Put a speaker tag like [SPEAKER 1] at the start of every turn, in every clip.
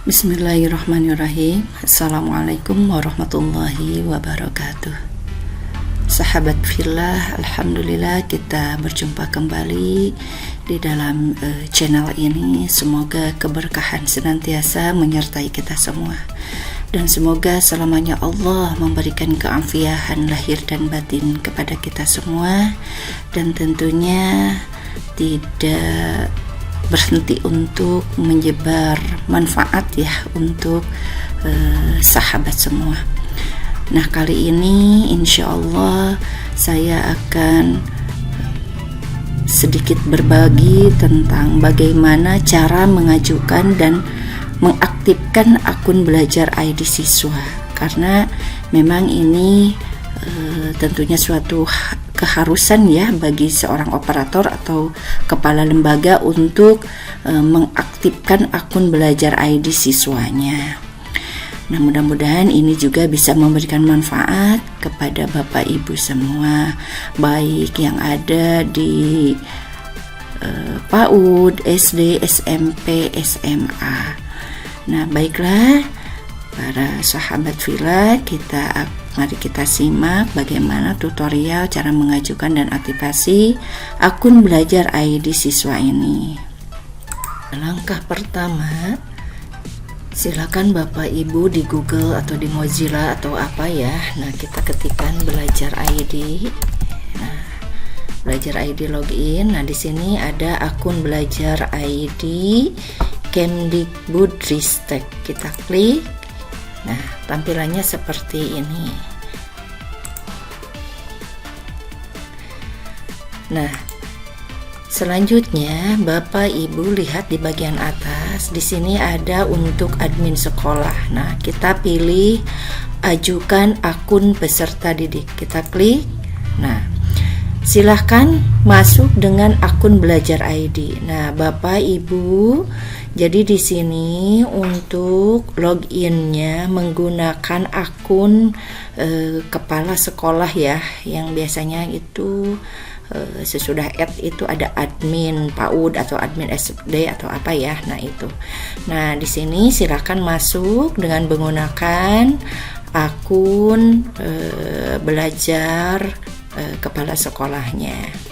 [SPEAKER 1] Bismillahirrahmanirrahim. Assalamualaikum warahmatullahi wabarakatuh. Sahabat fillah, alhamdulillah kita berjumpa kembali di dalam channel ini. Semoga keberkahan senantiasa menyertai kita semua, dan semoga selamanya Allah memberikan keafiatan lahir dan batin kepada kita semua, dan tentunya tidak berhenti untuk menyebar manfaat ya untuk sahabat semua. Nah, kali ini insya Allah saya akan sedikit berbagi tentang bagaimana cara mengajukan dan mengaktifkan akun belajar ID siswa, karena memang ini tentunya suatu keharusan ya bagi seorang operator atau kepala lembaga untuk mengaktifkan akun belajar ID siswanya. Nah, mudah-mudahan ini juga bisa memberikan manfaat kepada Bapak Ibu semua, baik yang ada di PAUD, SD, SMP, SMA. Nah, baiklah para sahabat fillah, mari kita simak bagaimana tutorial cara mengajukan dan aktifasi akun belajar ID siswa ini. Langkah pertama, silakan Bapak Ibu di Google atau di Mozilla atau apa ya. Nah, kita ketikkan belajar ID. Nah, belajar ID login. Nah, di sini ada akun belajar ID Kemdikbudristek. Kita klik. Nah, tampilannya seperti ini. Nah, selanjutnya Bapak Ibu lihat di bagian atas. Di sini ada untuk admin sekolah. Nah, kita pilih ajukan akun peserta didik. Kita klik. Nah, silahkan masuk dengan akun belajar ID. Nah, Bapak Ibu, jadi di sini untuk loginnya menggunakan akun kepala sekolah ya, yang biasanya itu sesudah add itu ada admin PAUD atau admin SD atau apa ya. Nah, itu. Nah, di sini silakan masuk dengan menggunakan akun belajar kepala sekolahnya.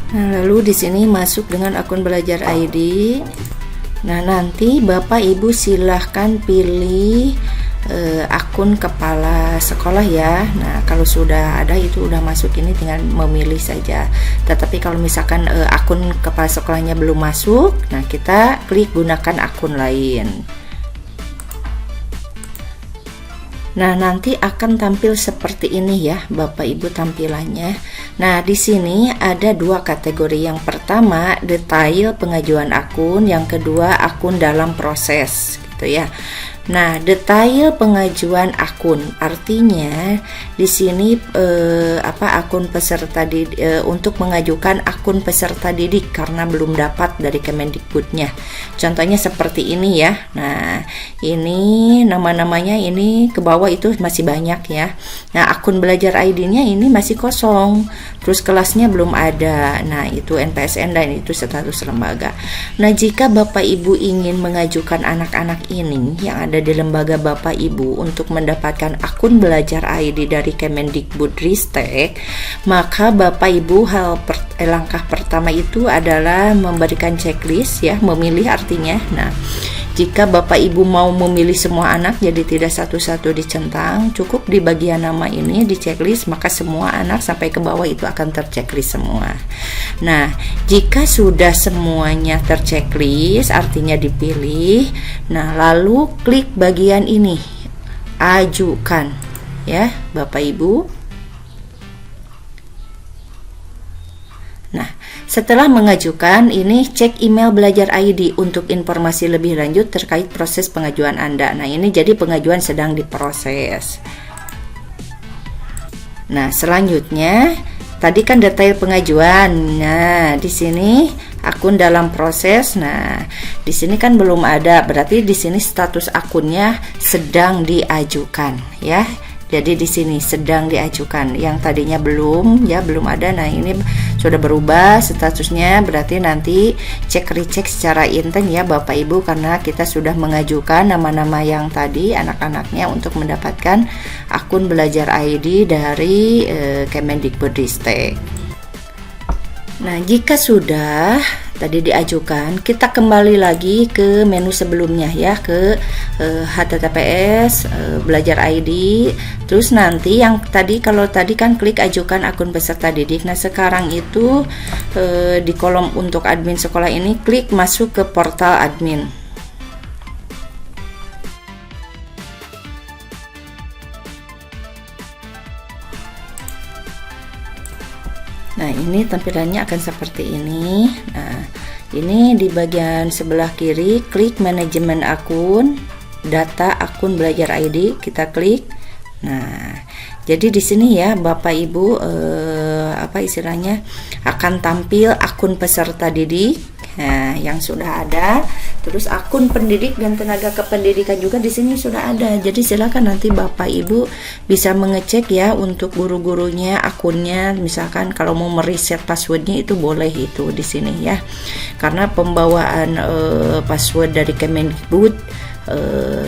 [SPEAKER 1] Nah, lalu di sini masuk dengan akun belajar ID. Nah, nanti Bapak Ibu silahkan pilih akun kepala sekolah ya. Nah, kalau sudah ada itu udah masuk, ini tinggal memilih saja. Tetapi kalau misalkan akun kepala sekolahnya belum masuk, nah kita klik gunakan akun lain. Nah, nanti akan tampil seperti ini ya Bapak Ibu tampilannya. Nah, di sini ada dua kategori. Yang pertama detail pengajuan akun, yang kedua akun dalam proses gitu ya. Nah, detail pengajuan akun artinya di sini akun peserta untuk mengajukan akun peserta didik karena belum dapat dari Kemendikbudnya. Contohnya seperti ini ya. Nah, ini nama-namanya ini ke bawah itu masih banyak ya. Nah, akun belajar ID-nya ini masih kosong. Terus kelasnya belum ada. Nah, itu NPSN dan itu status lembaga. Nah, jika Bapak Ibu ingin mengajukan anak-anak ini yang ada di lembaga Bapak Ibu untuk mendapatkan akun belajar ID dari Kemendikbudristek, maka Bapak Ibu langkah pertama itu adalah memberikan checklist ya, memilih artinya. Nah, jika Bapak Ibu mau memilih semua anak jadi tidak satu-satu dicentang, cukup di bagian nama ini di checklist, maka semua anak sampai ke bawah itu akan terchecklist semua. Nah, jika sudah semuanya terchecklist artinya dipilih, nah lalu klik bagian ini ajukan ya Bapak Ibu. Nah, setelah mengajukan ini cek email belajar ID untuk informasi lebih lanjut terkait proses pengajuan Anda. Nah, ini jadi pengajuan sedang diproses. Nah, selanjutnya tadi kan detail pengajuan. Nah, di sini akun dalam proses. Nah, di sini kan belum ada, berarti di sini status akunnya sedang diajukan ya. Jadi di sini sedang diajukan, yang tadinya belum ya, belum ada. Nah, ini sudah berubah statusnya, berarti nanti cek recheck secara intens ya Bapak Ibu, karena kita sudah mengajukan nama-nama yang tadi anak-anaknya untuk mendapatkan akun belajar ID dari Kemendikbudristek. Nah, jika sudah tadi diajukan, kita kembali lagi ke menu sebelumnya ya, ke https belajar ID. Terus nanti yang tadi, kalau tadi kan klik ajukan akun peserta didik. Nah, sekarang itu di kolom untuk admin sekolah ini klik masuk ke portal admin. Nah, ini tampilannya akan seperti ini. Nah, ini di bagian sebelah kiri klik manajemen akun, data akun belajar ID, kita klik. Nah, jadi di sini ya Bapak Ibu apa istilahnya akan tampil akun peserta didik. Nah, yang sudah ada, terus akun pendidik dan tenaga kependidikan juga di sini sudah ada. Jadi silakan nanti Bapak Ibu bisa mengecek ya untuk guru-gurunya akunnya. Misalkan kalau mau mereset passwordnya itu boleh itu di sini ya. Karena pembawaan password dari Kemendikbud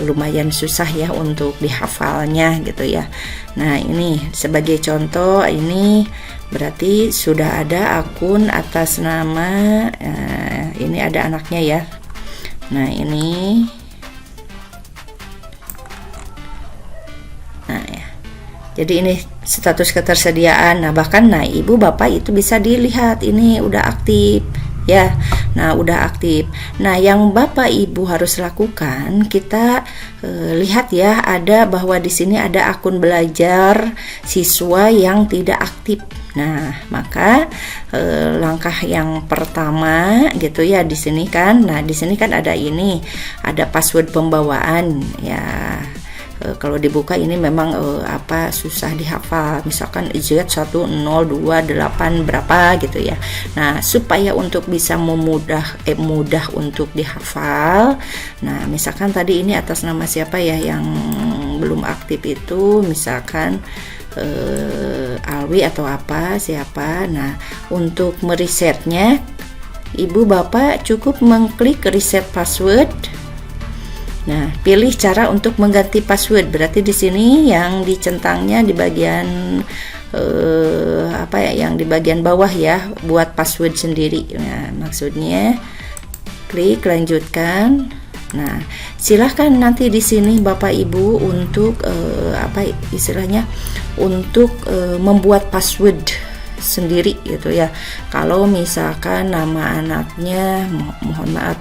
[SPEAKER 1] lumayan susah ya untuk dihafalnya gitu ya. Nah, ini sebagai contoh, ini berarti sudah ada akun atas nama ini ada anaknya ya. Nah, ini ya. Jadi ini status ketersediaan. Nah, bahkan ibu bapak itu bisa dilihat ini udah aktif ya. Nah, udah aktif. Nah, yang Bapak Ibu harus lakukan, kita lihat ya, ada bahwa di sini ada akun belajar siswa yang tidak aktif. Nah, maka langkah yang pertama gitu ya di sini kan. Nah, di sini kan ada ini, ada password pembawaan ya. Kalau dibuka ini memang susah dihafal, misalkan Z1028 berapa gitu ya. Nah, supaya untuk bisa mudah untuk dihafal, nah misalkan tadi ini atas nama siapa ya yang belum aktif itu, misalkan Alwi atau siapa. Nah, untuk meresetnya Ibu Bapak cukup mengklik reset password. Nah, pilih cara untuk mengganti password. Berarti di sini yang dicentangnya di bagian yang di bagian bawah ya, buat password sendiri. Nah, maksudnya klik lanjutkan. Nah, silahkan nanti di sini Bapak Ibu untuk untuk membuat password sendiri gitu ya. Kalau misalkan nama anaknya, mohon maaf,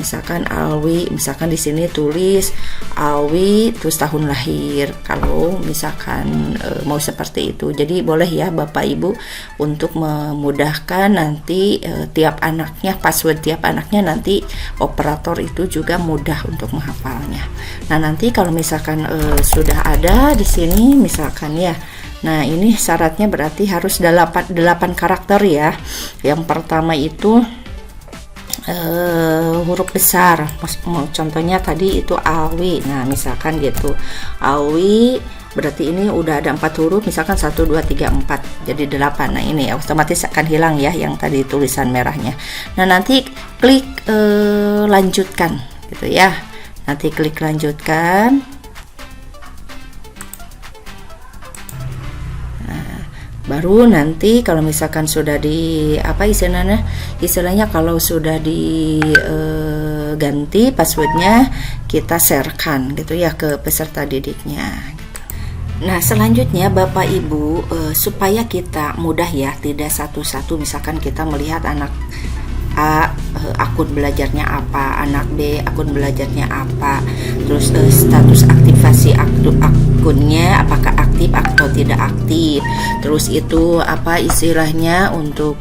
[SPEAKER 1] misalkan Alwi, misalkan di sini tulis Alwi terus tahun lahir. Kalau misalkan mau seperti itu, jadi boleh ya Bapak Ibu untuk memudahkan nanti tiap anaknya, password tiap anaknya nanti operator itu juga mudah untuk menghafalnya. Nah, nanti kalau misalkan sudah ada di sini misalkan ya. Nah, ini syaratnya berarti harus 8 karakter ya. Yang pertama itu huruf besar, contohnya tadi itu Alwi. Nah, misalkan gitu Alwi, berarti ini udah ada 4 huruf, misalkan 1, 2, 3, 4 jadi 8. Nah, ini otomatis akan hilang ya yang tadi tulisan merahnya. Nah, nanti klik lanjutkan gitu ya, nanti klik lanjutkan. Baru nanti kalau misalkan sudah di istilahnya kalau sudah diganti passwordnya, kita sharekan gitu ya ke peserta didiknya gitu. Nah, selanjutnya Bapak Ibu supaya kita mudah ya, tidak satu-satu, misalkan kita melihat anak A akun belajarnya apa, anak B akun belajarnya apa, terus status aktivasi akunnya apakah aktif atau tidak aktif, terus itu istilahnya untuk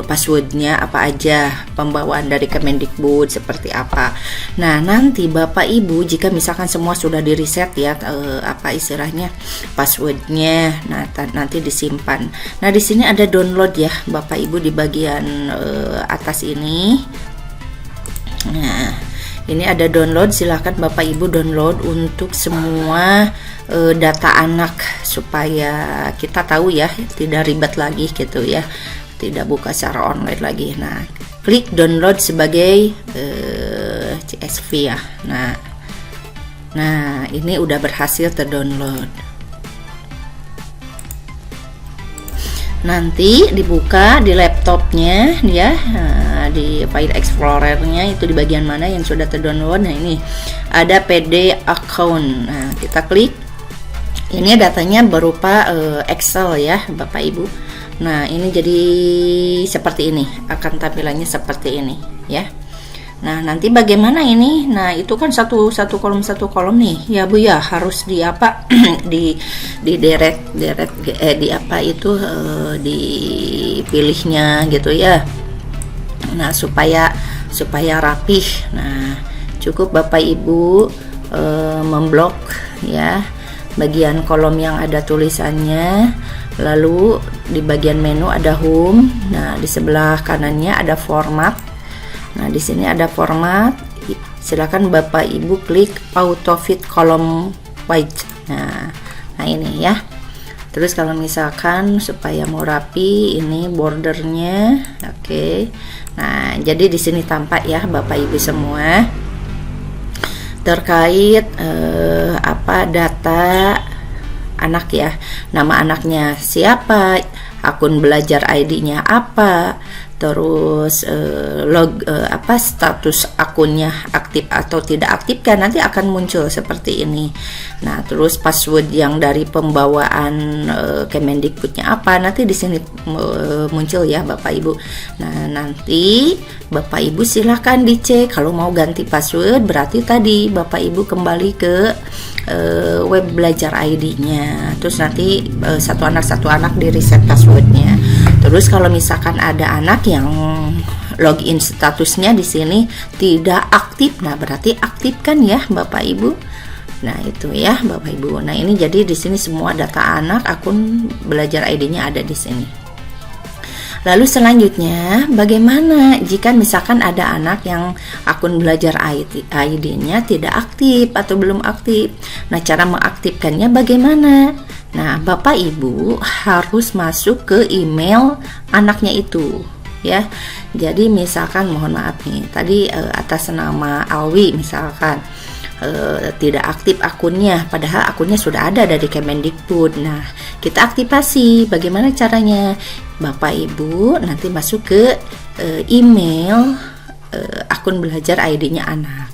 [SPEAKER 1] passwordnya apa aja, pembawaan dari Kemendikbud seperti apa. Nah, nanti Bapak Ibu jika misalkan semua sudah di reset ya istilahnya passwordnya, nah nanti disimpan. Nah, di sini ada download ya Bapak Ibu di bagian atas ini. Nah, Ini ada download, silahkan Bapak Ibu download untuk semua data anak supaya kita tahu ya, tidak ribet lagi gitu ya, tidak buka secara online lagi. Nah, klik download sebagai CSV ya. Nah ini udah berhasil terdownload. Nanti dibuka di laptopnya ya, di file explorernya itu di bagian mana yang sudah terdownload. Nah ini ada PD account. Nah kita klik, ini datanya berupa Excel ya Bapak Ibu. Nah ini jadi seperti ini, akan tampilannya seperti ini ya. Nah nanti bagaimana ini? Nah itu kan satu kolom nih ya Bu ya, harus di apa di deret di apa itu dipilihnya gitu ya. Nah supaya rapih. Nah cukup Bapak Ibu memblok ya bagian kolom yang ada tulisannya, lalu di bagian menu ada home. Nah di sebelah kanannya ada format. Nah, di sini ada format. Silakan Bapak Ibu klik auto fit column white. Nah ini ya. Terus kalau misalkan supaya mau rapi, ini bordernya, oke. Nah, jadi di sini tampak ya Bapak Ibu semua terkait apa data anak ya. Nama anaknya siapa, akun belajar ID-nya apa, terus status akunnya aktif atau tidak aktif kan nanti akan muncul seperti ini. Nah terus password yang dari pembawaan Kemendikbudnya apa, nanti di sini muncul ya Bapak Ibu. Nah nanti Bapak Ibu silahkan dicek, kalau mau ganti password berarti tadi Bapak Ibu kembali ke web belajar ID-nya, terus nanti satu anak di reset passwordnya. Terus kalau misalkan ada anak yang login statusnya di sini tidak aktif, nah berarti aktifkan ya Bapak Ibu. Nah itu ya Bapak Ibu. Nah ini jadi di sini semua data anak, akun belajar ID-nya ada di sini. Lalu selanjutnya bagaimana jika misalkan ada anak yang akun belajar ID-nya tidak aktif atau belum aktif. Nah cara mengaktifkannya bagaimana? Nah Bapak Ibu harus masuk ke email anaknya itu ya. Jadi misalkan mohon maaf nih, tadi atas nama Alwi misalkan tidak aktif akunnya, padahal akunnya sudah ada dari Kemendikbud. Nah kita aktifasi, bagaimana caranya? Bapak Ibu nanti masuk ke email akun belajar ID-nya anak.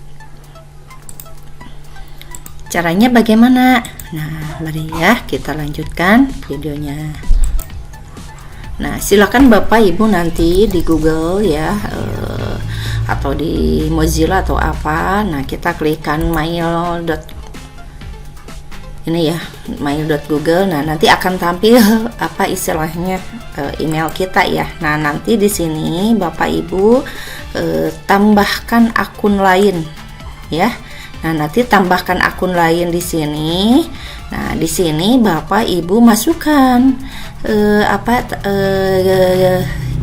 [SPEAKER 1] Caranya bagaimana? Nah mari ya kita lanjutkan videonya. Nah silakan Bapak Ibu nanti di Google ya atau di Mozilla atau apa. Nah kita klikkan mail.google. Nah nanti akan tampil apa istilahnya email kita ya. Nah nanti di sini Bapak Ibu tambahkan akun lain ya. Nah nanti tambahkan akun lain di sini. Nah di sini Bapak Ibu masukkan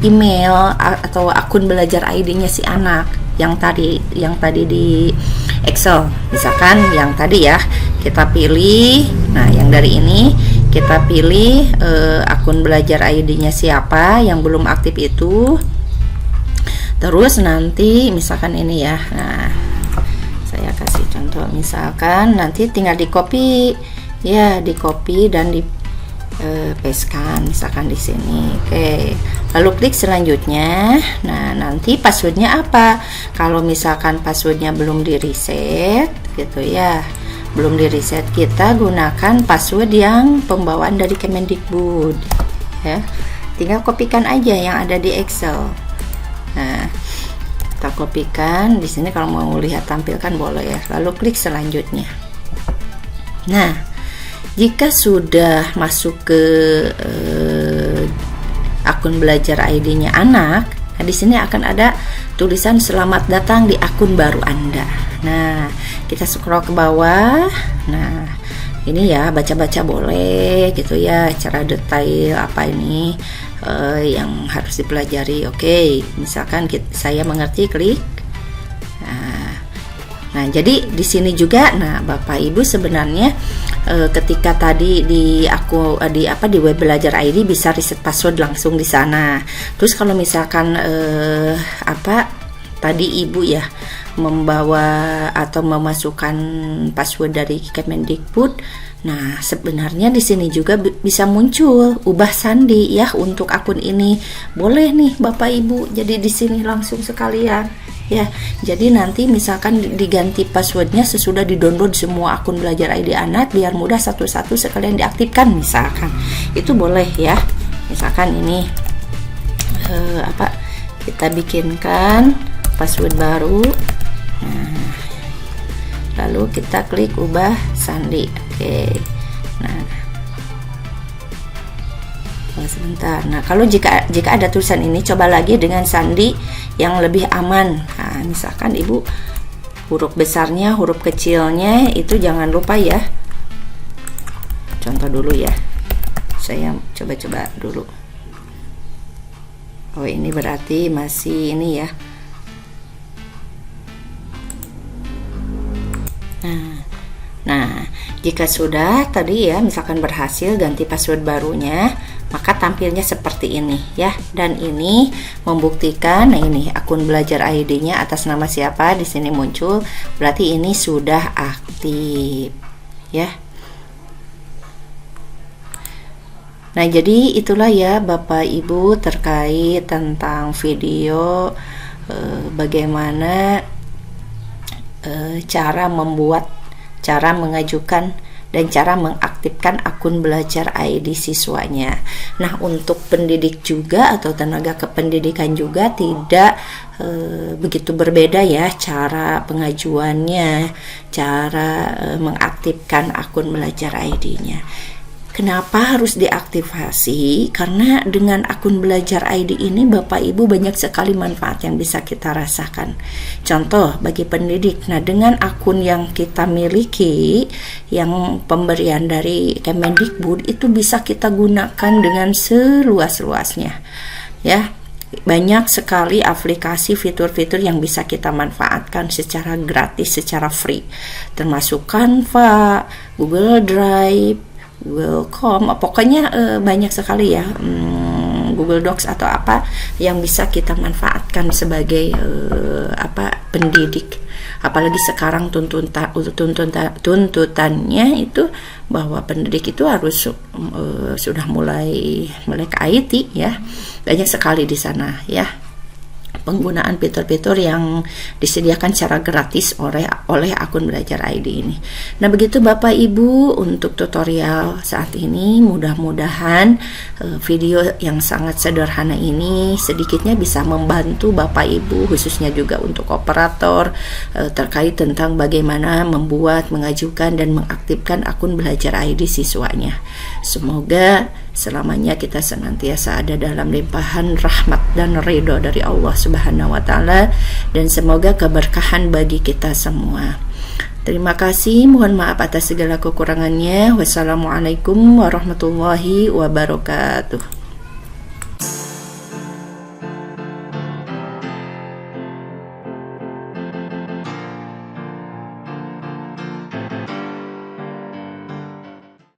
[SPEAKER 1] email atau akun belajar ID-nya si anak yang tadi di Excel. Misalkan yang tadi ya kita pilih. Nah yang dari ini kita pilih akun belajar ID-nya siapa yang belum aktif itu. Terus nanti misalkan ini ya. Nah saya kasih contoh, misalkan nanti tinggal di copy ya, di copy dan di pastekan misalkan di sini. Oke. Lalu klik selanjutnya. Nah, nanti passwordnya apa? Kalau misalkan passwordnya belum di reset gitu ya. Belum di reset, kita gunakan password yang pembawaan dari Kemendikbud ya. Tinggal kopikan aja yang ada di Excel. Nah, kita kopikan di sini, kalau mau lihat tampilkan boleh ya. Lalu klik selanjutnya. Nah, jika sudah masuk ke akun belajar ID-nya anak, nah di sini akan ada tulisan selamat datang di akun baru Anda. Nah, kita scroll ke bawah. Nah, ini ya baca-baca boleh gitu ya, cara detail apa ini yang harus dipelajari. Oke, misalkan saya mengerti, klik. Nah, Nah, jadi di sini juga, nah Bapak Ibu sebenarnya ketika tadi di web belajar ID bisa reset password langsung di sana. Terus kalau misalkan tadi Ibu ya membawa atau memasukkan password dari Kemendikbud, nah sebenarnya di sini juga bisa muncul ubah sandi ya untuk akun ini. Boleh nih Bapak Ibu, jadi di sini langsung sekalian. Ya, jadi nanti misalkan diganti passwordnya sesudah di-download semua akun belajar ID anak, biar mudah satu-satu sekalian diaktifkan misalkan. Itu boleh ya. Misalkan ini kita bikinkan password baru. Nah, lalu kita klik ubah sandi. Oke. Nah, sebentar. Nah, kalau jika ada tulisan ini, coba lagi dengan sandi yang lebih aman. Nah, misalkan Ibu huruf besarnya, huruf kecilnya itu jangan lupa ya. Contoh dulu ya. Saya coba dulu. Oh, ini berarti masih ini ya. Nah, jika sudah tadi ya misalkan berhasil ganti password barunya, maka tampilnya seperti ini ya. Dan ini membuktikan, nah ini akun belajar ID-nya atas nama siapa di sini muncul, berarti ini sudah aktif ya. Nah, jadi itulah ya Bapak Ibu terkait tentang video bagaimana cara mengajukan dan cara mengaktifkan akun belajar ID siswanya. Nah, untuk pendidik juga atau tenaga kependidikan juga tidak begitu berbeda ya cara pengajuannya, cara mengaktifkan akun belajar ID-nya. Kenapa harus diaktifasi? Karena dengan akun belajar ID ini Bapak Ibu banyak sekali manfaat yang bisa kita rasakan. Contoh bagi pendidik, nah dengan akun yang kita miliki, yang pemberian dari Kemendikbud itu bisa kita gunakan dengan seluas-luasnya. Ya, banyak sekali aplikasi fitur-fitur yang bisa kita manfaatkan secara gratis, secara free. Termasuk Canva, Google Drive, Welcome, pokoknya banyak sekali ya, Google Docs atau apa yang bisa kita manfaatkan sebagai pendidik. Apalagi sekarang tuntutannya itu bahwa pendidik itu harus sudah mulai melek IT ya, banyak sekali di sana ya penggunaan fitur-fitur yang disediakan secara gratis oleh akun belajar ID ini. Nah, begitu Bapak Ibu untuk tutorial saat ini. Mudah-mudahan video yang sangat sederhana ini sedikitnya bisa membantu Bapak Ibu, khususnya juga untuk operator terkait tentang bagaimana membuat, mengajukan dan mengaktifkan akun belajar ID siswanya. Semoga selamanya kita senantiasa ada dalam limpahan rahmat dan ridho dari Allah Subhanahu wa taala, dan semoga keberkahan bagi kita semua. Terima kasih, mohon maaf atas segala kekurangannya. Wassalamualaikum warahmatullahi wabarakatuh.